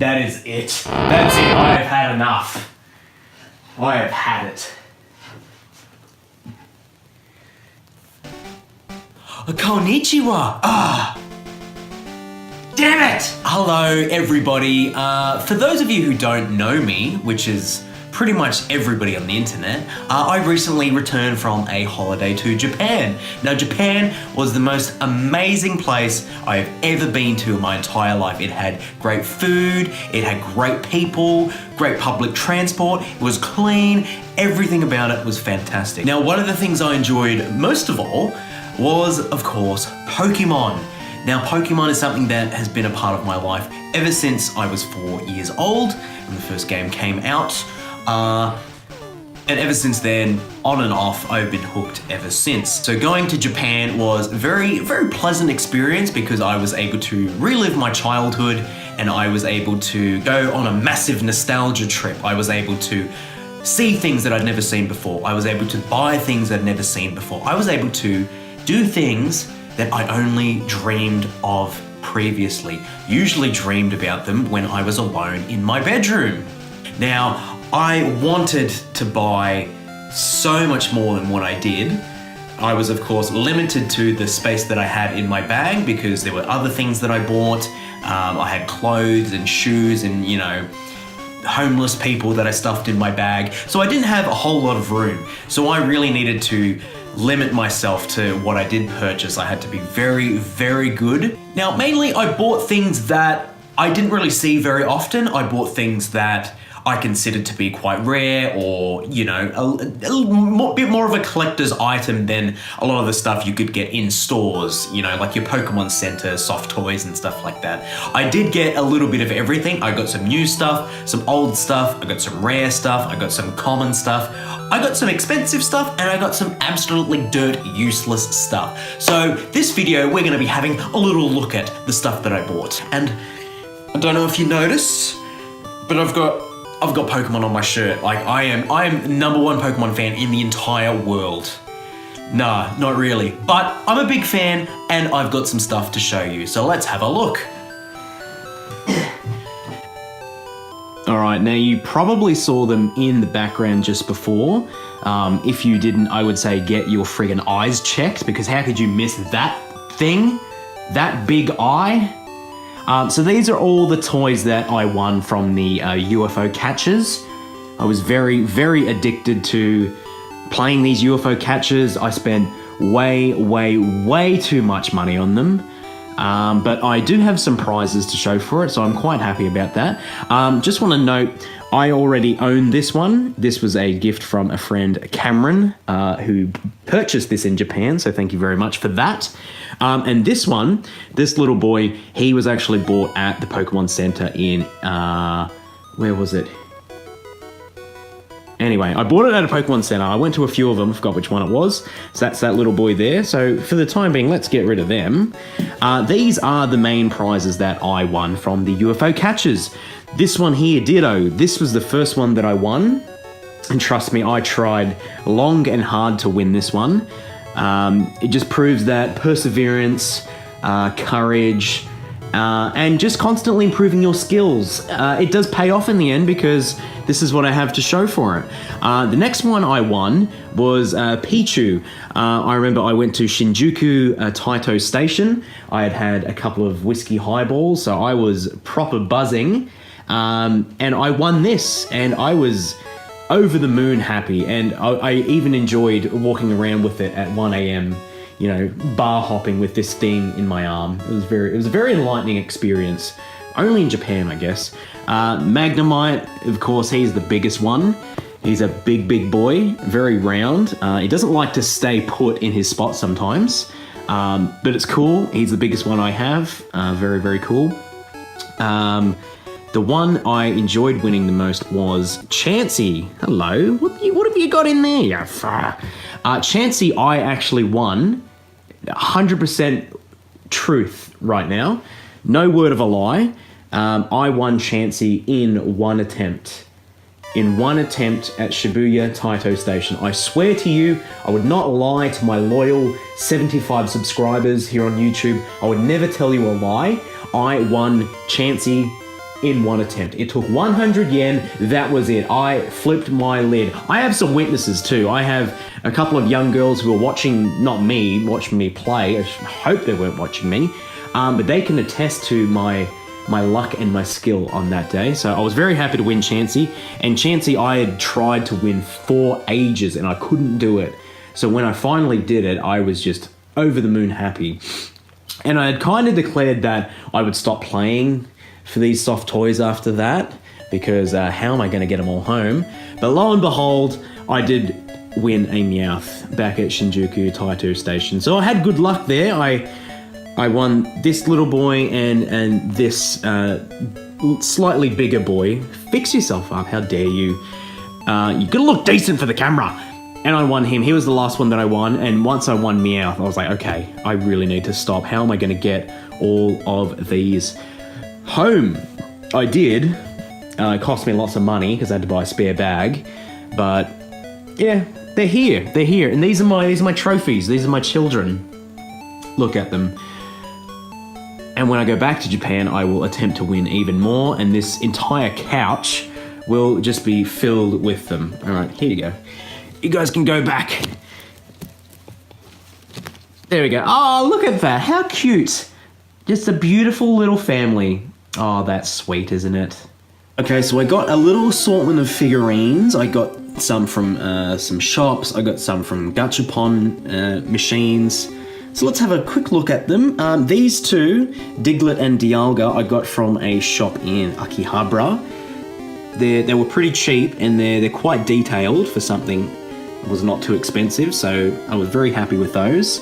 That is it. That's it. I have had enough. I have had it. Konnichiwa. Damn it! Hello, everybody. For those of you who don't know me, which is pretty much everybody on the internet, I recently returned from a holiday to Japan. Now, Japan was the most amazing place I have ever been to in my entire life. It had great food, it had great people, great public transport, it was clean, everything about it was fantastic. Now, one of the things I enjoyed most of all was, of course, Pokemon. Now, Pokemon is something that has been a part of my life ever since I was 4 years old when the first game came out. And ever since then, on and off, I've been hooked ever since. So going to Japan was a very, very pleasant experience because I was able to relive my childhood and I was able to go on a massive nostalgia trip. I was able to see things that I'd never seen before. I was able to buy things I'd never seen before. I was able to do things that I only dreamed of previously. Usually dreamed about them when I was alone in my bedroom. Now, I wanted to buy so much more than what I did. I was, of course, limited to the space that I had in my bag because there were other things that I bought. I had clothes and shoes and, you know, homeless people that I stuffed in my bag. So I didn't have a whole lot of room. So I really needed to limit myself to what I did purchase. I had to be very, very good. Now, mainly I bought things that I didn't really see very often. I bought things that I considered to be quite rare or, you know, a bit more of a collector's item than a lot of the stuff you could get in stores, you know, like your Pokemon Center, soft toys and stuff like that. I did get a little bit of everything. I got some new stuff, some old stuff, I got some rare stuff, I got some common stuff, I got some expensive stuff, and I got some absolutely dirt useless stuff. So this video, we're gonna be having a little look at the stuff that I bought. And I don't know if you noticed, but I've got Pokemon on my shirt. Like I am #1 Pokemon fan in the entire world. Nah, not really. But I'm a big fan and I've got some stuff to show you. So let's have a look. All right, now you probably saw them in the background just before. If you didn't, I would say get your friggin' eyes checked because how could you miss that thing? That big eye? So these are all the toys that I won from the UFO catchers. I was very, very addicted to playing these UFO catchers. I spent way, way, way too much money on them. But I do have some prizes to show for it, so I'm quite happy about that. Just want to note, I already own this one. This was a gift from a friend, Cameron, who purchased this in Japan, so thank you very much for that. And this one, this little boy, he was actually bought at the Pokemon Center in, where was it? Anyway, I bought it at a Pokemon Center. I went to a few of them, forgot which one it was. So that's that little boy there. So for the time being, let's get rid of them. These are the main prizes that I won from the UFO catchers. This one here, ditto. This was the first one that I won. And trust me, I tried long and hard to win this one. It just proves that perseverance, courage, and just constantly improving your skills. It does pay off in the end because this is what I have to show for it. The next one I won was Pichu. I remember I went to Shinjuku Taito Station. I had a couple of whiskey highballs, so I was proper buzzing. And I won this, and I was over the moon happy, and I even enjoyed walking around with it at 1 a.m., you know, bar hopping with this thing in my arm. It was a very enlightening experience. Only in Japan, I guess. Magnemite, of course, he's the biggest one. He's a big, big boy, very round. He doesn't like to stay put in his spot sometimes, but it's cool. He's the biggest one I have. Very, very cool. The one I enjoyed winning the most was Chansey. Hello, what have you got in there? Yeah, Chansey, I actually won 100% truth right now. No word of a lie. I won Chansey in one attempt. In one attempt at Shibuya Taito Station. I swear to you, I would not lie to my loyal 75 subscribers here on YouTube. I would never tell you a lie. I won Chansey in one attempt. It took 100 yen, that was it. I flipped my lid. I have some witnesses too. I have a couple of young girls who are watching, not me, watching me play. I hope they weren't watching me, but they can attest to my luck and my skill on that day. So I was very happy to win Chansey. And Chansey I had tried to win for ages and I couldn't do it. So when I finally did it, I was just over the moon happy. And I had kind of declared that I would stop playing for these soft toys after that, because how am I going to get them all home? But lo and behold, I did win a Meowth back at Shinjuku Taito Station. So I had good luck there. I won this little boy and this slightly bigger boy. Fix yourself up, how dare you. You gotta look decent for the camera. And I won him. He was the last one that I won. And once I won Meowth, I was like, okay, I really need to stop. How am I going to get all of these home? I did. It cost me lots of money because I had to buy a spare bag. But yeah, they're here. They're here. And these are my trophies. These are my children. Look at them. And when I go back to Japan, I will attempt to win even more. And this entire couch will just be filled with them. All right, here you go. You guys can go back. There we go. Oh, look at that. How cute. Just a beautiful little family. Oh, that's sweet, isn't it? Okay, so I got a little assortment of figurines. I got some from some shops. I got some from Gachapon machines. So let's have a quick look at them. These two, Diglett and Dialga, I got from a shop in Akihabara. They were pretty cheap and they're quite detailed for something that was not too expensive, so I was very happy with those.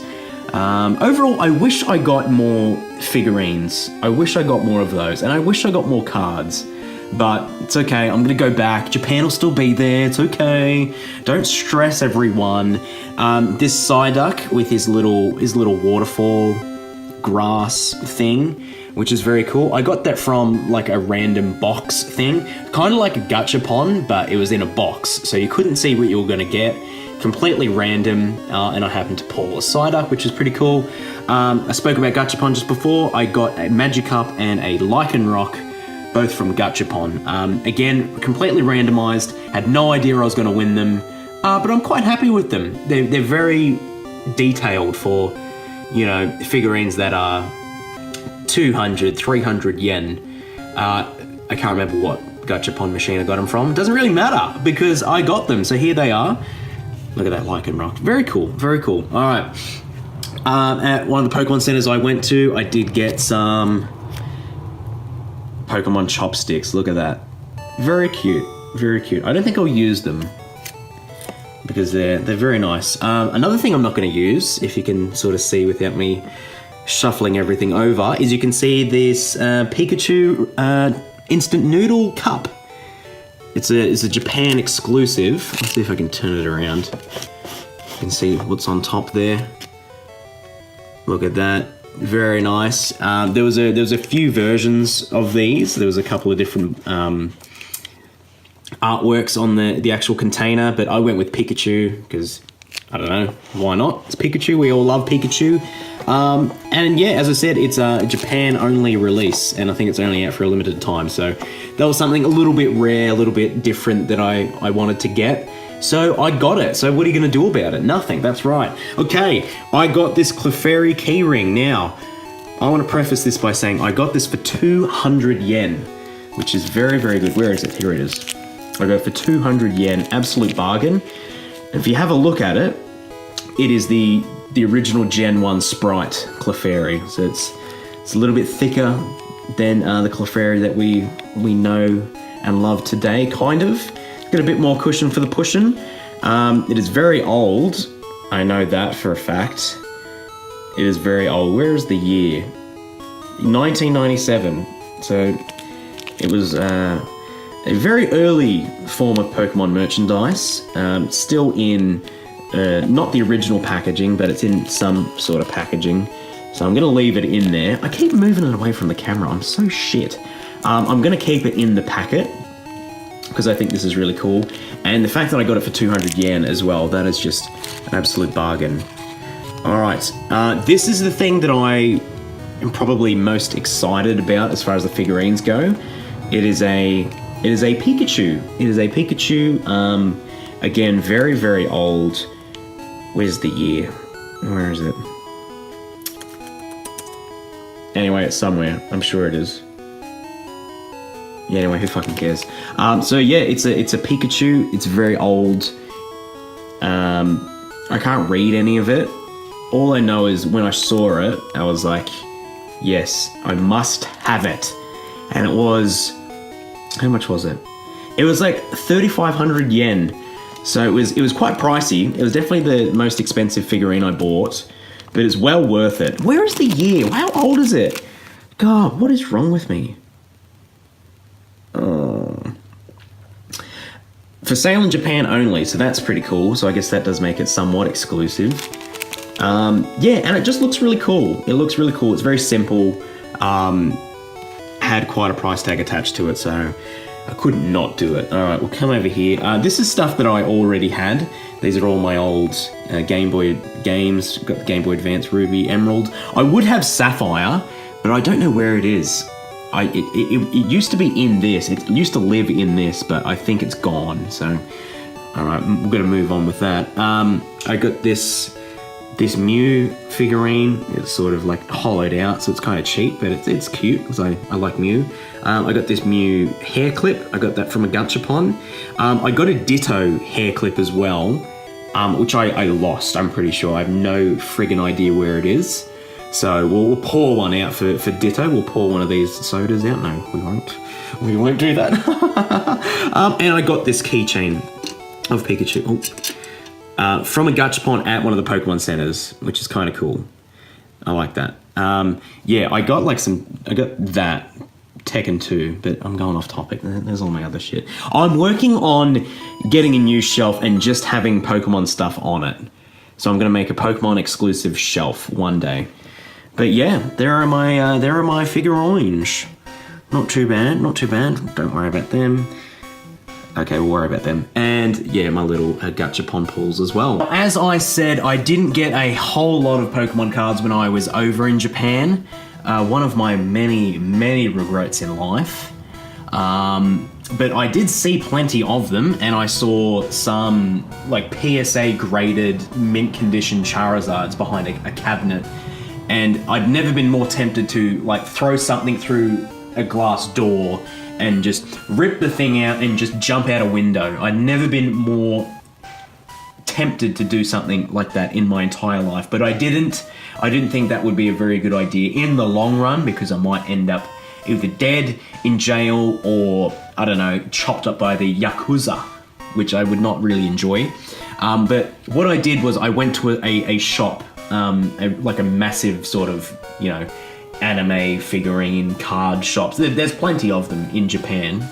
Overall, I wish I got more figurines. I wish I got more of those, and I wish I got more cards. But it's okay, I'm gonna go back. Japan will still be there, it's okay. Don't stress, everyone. This Psyduck with his little waterfall grass thing, which is very cool. I got that from like a random box thing, kind of like a Gachapon, but it was in a box, so you couldn't see what you were gonna get. Completely random, and I happened to pull a Psyduck, which is pretty cool. I spoke about Gachapon just before. I got a Magikarp and a Lycanroc, both from Gachapon. Again, completely randomized, had no idea I was gonna win them, but I'm quite happy with them. They're very detailed for, you know, figurines that are 200, 300 yen. I can't remember what Gachapon machine I got them from. It doesn't really matter because I got them, so here they are. Look at that Lycanroc. Very cool, very cool. All right. At one of the Pokemon centers I went to, I did get some Pokemon chopsticks. Look at that. Very cute, very cute. I don't think I'll use them because they're very nice. Another thing I'm not going to use, if you can sort of see without me shuffling everything over, is you can see this Pikachu instant noodle cup. It's a Japan exclusive. Let's see if I can turn it around. You can see what's on top there. Look at that, very nice. There was a few versions of these. There was a couple of different artworks on the actual container, but I went with Pikachu because I don't know, why not? It's Pikachu, we all love Pikachu. And yeah, as I said, it's a Japan only release, and I think it's only out for a limited time. So that was something a little bit rare, a little bit different that I wanted to get. So I got it. So what are you gonna do about it? Nothing, that's right. Okay, I got this Clefairy keyring. Now, I wanna preface this by saying I got this for 200 yen, which is very, very good. Where is it? Here it is. I got it for 200 yen, absolute bargain. If you have a look at it, it is the original Gen 1 Sprite Clefairy. So it's a little bit thicker than the Clefairy that we know and love today, kind of. It's got a bit more cushion for the pushing. It is very old. I know that for a fact. It is very old. Where is the year? 1997. So it was a very early form of Pokemon merchandise. Still in not the original packaging, but it's in some sort of packaging. So I'm gonna leave it in there. I keep moving it away from the camera, I'm so shit. I'm gonna keep it in the packet because I think this is really cool. And the fact that I got it for 200 yen as well, that is just an absolute bargain. All right, this is the thing that I am probably most excited about as far as the figurines go. It is a Pikachu. It is a Pikachu. Again, very, very old. Where's the year? Where is it? Anyway, it's somewhere. I'm sure it is. Yeah, anyway, who fucking cares? So yeah, it's a Pikachu. It's very old. I can't read any of it. All I know is when I saw it, I was like, yes, I must have it. And it was, how much was it? It was like 3,500 yen. So it was quite pricey. It was definitely the most expensive figurine I bought, but it's well worth it. Where is the year? How old is it? God, what is wrong with me? For sale in Japan only, so that's pretty cool. So I guess that does make it somewhat exclusive. Yeah, and it just looks really cool. It looks really cool. It's very simple. Had quite a price tag attached to it, so I couldn't not do it. All right, we'll come over here. This is stuff that I already had. These are all my old Game Boy games. Got the Game Boy Advance, Ruby, Emerald. I would have Sapphire, but I don't know where it is. It used to be in this. It used to live in this, but I think it's gone. So, all right, we're gonna move on with that. I got this Mew figurine. It's sort of like hollowed out, so it's kind of cheap, but it's cute because I like Mew. I got this Mew hair clip. I got that from a Gachapon. I got a Ditto hair clip as well, which I lost. I'm pretty sure. I have no friggin' idea where it is. So we'll pour one out for Ditto. We'll pour one of these sodas out. No, we won't. We won't do that. And I got this keychain of Pikachu from a Gachapon at one of the Pokemon centers, which is kind of cool. I like that. Yeah, I got that Tekken 2, but I'm going off topic. There's all my other shit. I'm working on getting a new shelf and just having Pokemon stuff on it. So I'm going to make a Pokemon exclusive shelf one day. But yeah, there are my figurines. Not too bad, not too bad. Don't worry about them. Okay, we'll worry about them. And yeah, my little Gachapon pulls as well. As I said, I didn't get a whole lot of Pokemon cards when I was over in Japan. One of my many, many regrets in life. But I did see plenty of them, and I saw some like PSA graded mint condition Charizards behind a cabinet. And I'd never been more tempted to like throw something through a glass door and just rip the thing out and just jump out a window. I'd never been more tempted to do something like that in my entire life, but I didn't think that would be a very good idea in the long run, because I might end up either dead, in jail, or, I don't know, chopped up by the Yakuza, which I would not really enjoy. But what I did was I went to a shop, like a massive sort of, you know, anime figurine card shops. There's plenty of them in Japan.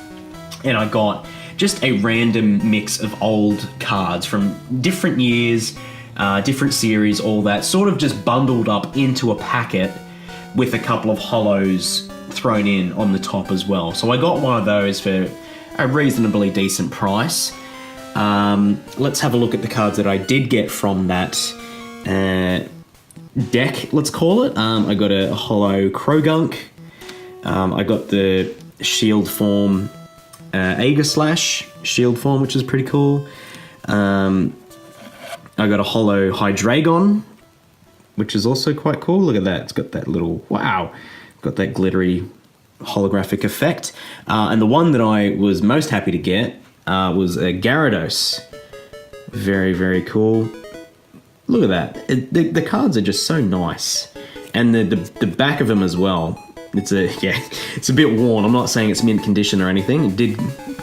And I got just a random mix of old cards from different years, different series, all that, sort of just bundled up into a packet with a couple of hollows thrown in on the top as well. So I got one of those for a reasonably decent price. Let's have a look at the cards that I did get from that deck, let's call it. I got a hollow Krogunk. I got the shield form Aegislash shield form, which is pretty cool. I got a hollow Hydreigon, which is also quite cool. Look at that. It's got that little, wow, got that glittery holographic effect. And the one that I was most happy to get was a Gyarados. Very, very cool. Look at that. The cards are just so nice. And the back of them as well. It's a bit worn. I'm not saying it's mint condition or anything. It did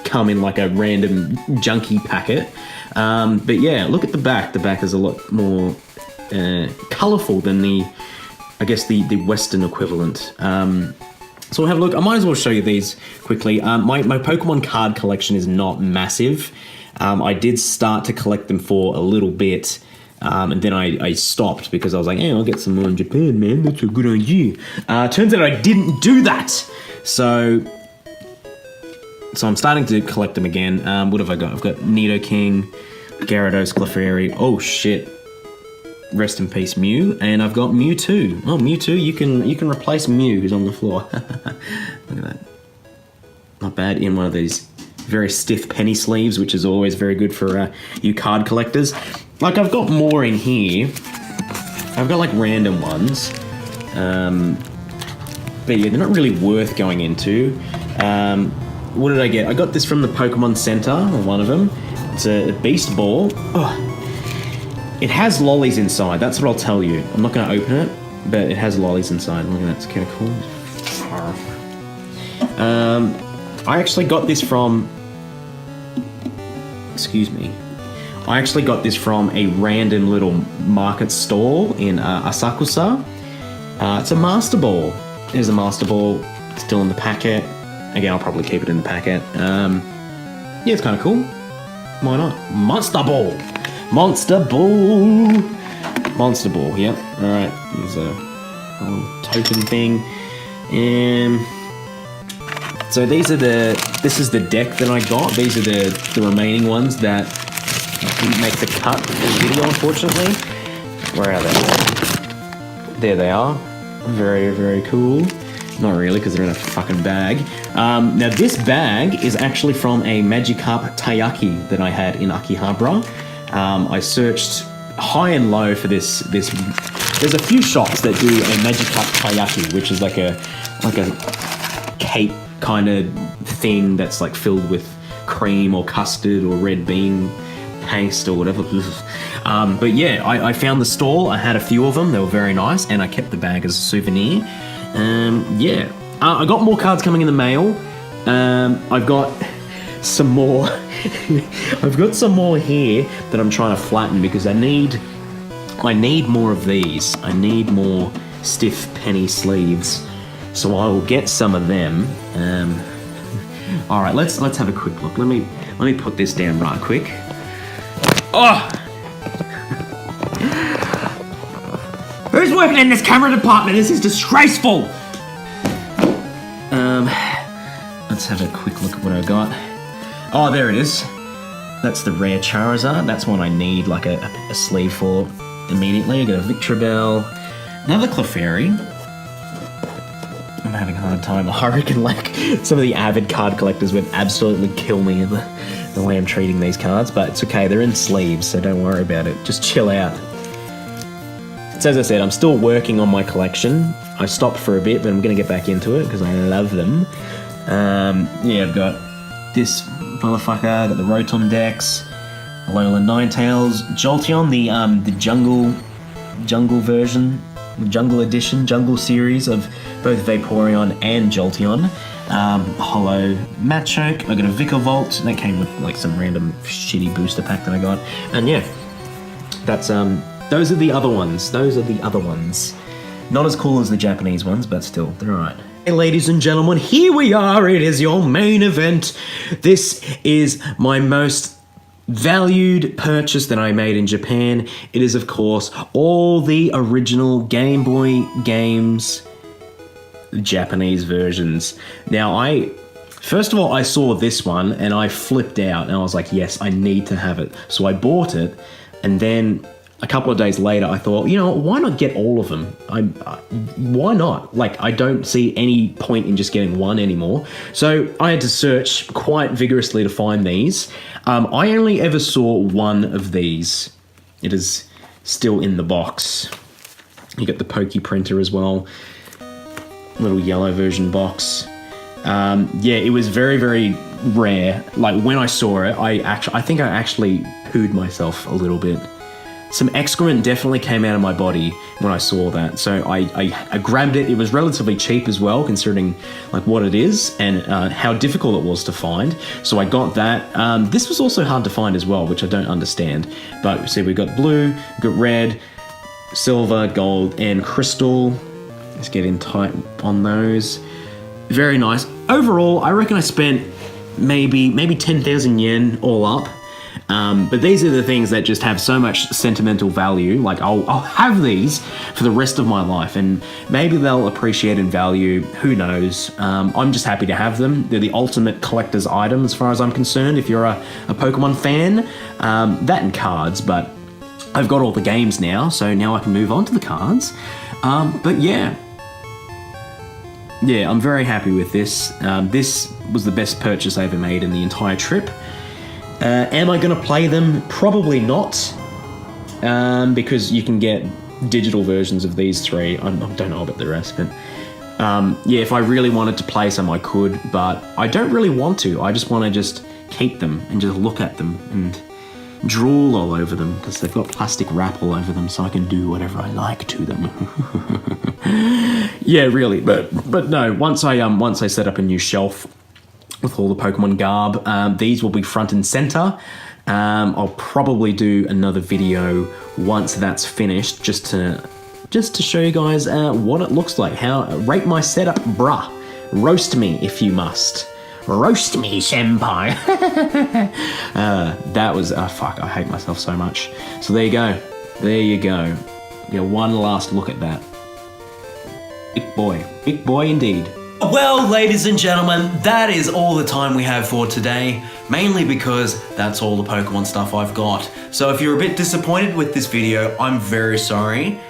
come in like a random junky packet. But yeah, look at the back. The back is a lot more colourful than the Western equivalent. So we'll have a look. I might as well show you these quickly. My Pokemon card collection is not massive. I did start to collect them for a little bit. And then I stopped because I was like, hey, I'll get some more in Japan, man. That's a good idea. Turns out I didn't do that. So I'm starting to collect them again. What have I got? I've got Nidoking, Gyarados, Clefairy. Oh, shit. Rest in peace, Mew. And I've got Mewtwo. Oh, Mewtwo, you can replace Mew, who's on the floor. Look at that. Not bad, in one of these very stiff penny sleeves, which is always very good for you card collectors. Like, I've got more in here. I've got like random ones. But yeah, they're not really worth going into. What did I get? I got this from the Pokemon Center, or one of them. It's a Beast Ball. Oh. It has lollies inside, that's what I'll tell you. I'm not going to open it, but it has lollies inside. Look at that, it's kind of cool. I actually got this from... Excuse me. I actually got this from a random little market stall in Asakusa. It's a Master Ball. Here's a Master Ball, still in the packet. Again, I'll probably keep it in the packet. Yeah, it's kind of cool. Why not? Monster Ball! Monster Ball! Monster Ball, yep. Alright, here's a little token thing. So this is the deck that I got. These are the remaining ones that didn't make the cut for the video, unfortunately. Where are they? There they are. Very, very cool. Not really, because they're in a fucking bag. Now this bag is actually from a Magikarp Taiyaki that I had in Akihabara. I searched high and low for this. There's a few shops that do a Magikarp Taiyaki, which is like a cake kind of thing that's like filled with cream or custard or red bean paste or whatever. But yeah, I found the stall. I had a few of them. They were very nice, and I kept the bag as a souvenir. Yeah, I got more cards coming in the mail. I've got some more. I've got some more here that I'm trying to flatten because I need more of these. I need more stiff penny sleeves, so I will get some of them. All right, let's have a quick look. Let me put this down right quick. Oh! Who's working in this camera department? This is disgraceful! Let's have a quick look at what I got. Oh, there it is. That's the rare Charizard. That's one I need like a sleeve for immediately. I got a Victreebel, another Clefairy. I'm having a hard time. I reckon like some of the avid card collectors would absolutely kill me the way I'm treating these cards, but it's okay. They're in sleeves, so don't worry about it. Just chill out. So as I said, I'm still working on my collection. I stopped for a bit, but I'm going to get back into it because I love them. Yeah, I've got this motherfucker, I've got the Rotom Dex, Alola Ninetales, Jolteon, the jungle version, jungle edition, jungle series of both Vaporeon and Jolteon. Hollow Machoke, I got a Vikavolt, that came with like some random shitty booster pack that I got. And yeah, that's those are the other ones. Not as cool as the Japanese ones, but still, they're alright. Hey ladies and gentlemen, here we are, it is your main event. This is my most valued purchase that I made in Japan. It is, of course, all the original Game Boy games, Japanese versions. Now, first of all, I saw this one and I flipped out and I was like, yes, I need to have it. So I bought it, and then a couple of days later, I thought, you know, why not get all of them? Why not? Like, I don't see any point in just getting one anymore. So I had to search quite vigorously to find these. I only ever saw one of these. It is still in the box. You got the Poke printer as well. Little yellow version box. Yeah, it was very, very rare. Like, when I saw it, I think I actually pooed myself a little bit. Some excrement definitely came out of my body when I saw that. So I grabbed it. It was relatively cheap as well, considering like what it is and how difficult it was to find. So I got that. This was also hard to find as well, which I don't understand. But see, we got blue, we got red, silver, gold, and crystal. Let's get in tight on those. Very nice. Overall, I reckon I spent maybe 10,000 yen all up. But these are the things that just have so much sentimental value. Like, I'll have these for the rest of my life, and maybe they'll appreciate in value. Who knows? I'm just happy to have them. They're the ultimate collector's item as far as I'm concerned. If you're a Pokemon fan, that and cards, but I've got all the games now, so now I can move on to the cards. But yeah, yeah, I'm very happy with this. This was the best purchase I ever made in the entire trip. Am I going to play them? Probably not, because you can get digital versions of these three. I don't know about the rest, but yeah, if I really wanted to play some, I could, but I don't really want to. I just want to just keep them and just look at them and drool all over them because they've got plastic wrap all over them, so I can do whatever I like to them. Yeah, really, but no. Once I set up a new shelf with all the Pokemon garb, these will be front and center. I'll probably do another video once that's finished, just to show you guys what it looks like. Rate my setup, bruh. Roast me if you must. Roast me, senpai. That was fuck. I hate myself so much. So there you go. There you go. Yeah, one last look at that. Big boy indeed. Well, ladies and gentlemen, that is all the time we have for today, mainly because that's all the Pokemon stuff I've got. So if you're a bit disappointed with this video, I'm very sorry,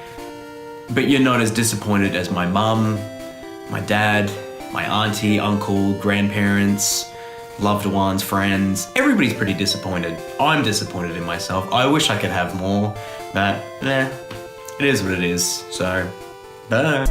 but you're not as disappointed as my mum, my dad, my auntie, uncle, grandparents, loved ones, friends. Everybody's pretty disappointed. I'm disappointed in myself. I wish I could have more, but it is what it is. So, bye.